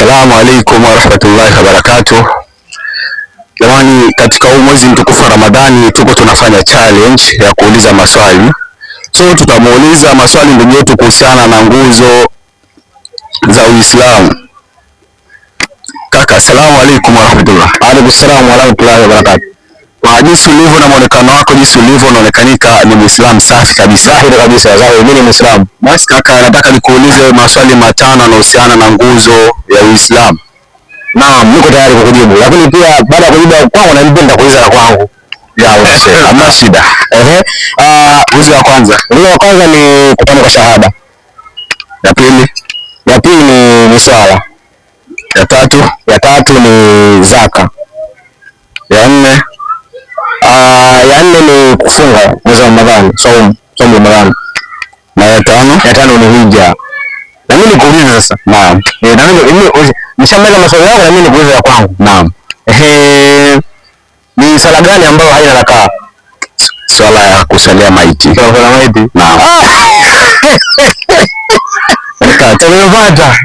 Assalamu alaikum warahmatullahi wabarakatuh. Jamani, katika huu mwezi mtukufu wa Ramadhani tuko tunafanya challenge ya kuuliza maswali. So tutamuuliza maswali ndugu yetu kuhusiana na nguzo za Uislamu. Kaka, assalamu alaikum warahmatullahi. Alaikum salaam warahmatullahi wabarakatuh. Kwa jinsi ulivyo na muonekano wako, jinsi ulivyo unaonekanika ni Muislamu safi kabisa. Safi kabisa, sawa, mimi ni Muislamu. Basi kaka, nataka nikuulize maswali matano yanayohusiana na nguzo ya Uislamu. Naam, niko tayari kukujibu. Lakini pia baada ya kujibu kwangu na nipenda kuuliza la kwangu. Hamna shida. Nguzo ya kwanza. Nguzo ya kwanza ni kutamka shahada. Ya pili? Ya pili ni swala. Ya tatu? Ya tatu ni zaka. Ya nne? Ya nne ni kufunga mwezi wa Ramadhani, somo Ramadhani. Na ya tano? Ya tano ni hija. Na mimi nikuuliza sasa. Naam. Na mimi nishamaliza maswali yangu na mimi nikuuliza ya kwangu. Naam. Ni sala gani ambayo haina rakaa? Swala ya kusalia maiti. Swala ya maiti. Naam. Umepata.